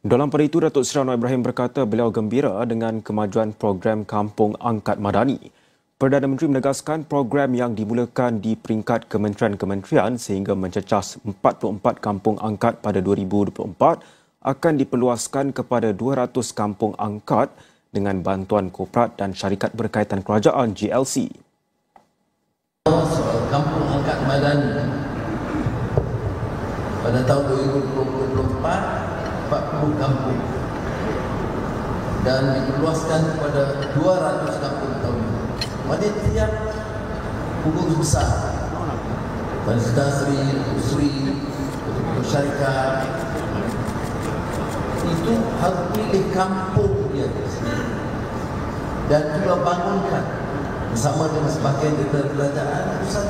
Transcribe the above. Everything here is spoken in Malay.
Dalam pada itu, Datuk Seri Anwar Ibrahim berkata beliau gembira dengan kemajuan program Kampung Angkat Madani. Perdana Menteri menegaskan program yang dimulakan di peringkat kementerian-kementerian sehingga mencecah 44 kampung angkat pada 2024 akan diperluaskan kepada 200 kampung angkat dengan bantuan korporat dan syarikat berkaitan kerajaan GLC. Soal Kampung Angkat Madani pada tahun 2024 40 kampung dan diperluaskan kepada 200 kampung tahun ini. Maknanya tiap pengurus besar, Tan Sri, Usri, syarikat itu harus pilih kampung dia dan juga bangunkan bersama dengan sebahagian daripada kerajaan pusat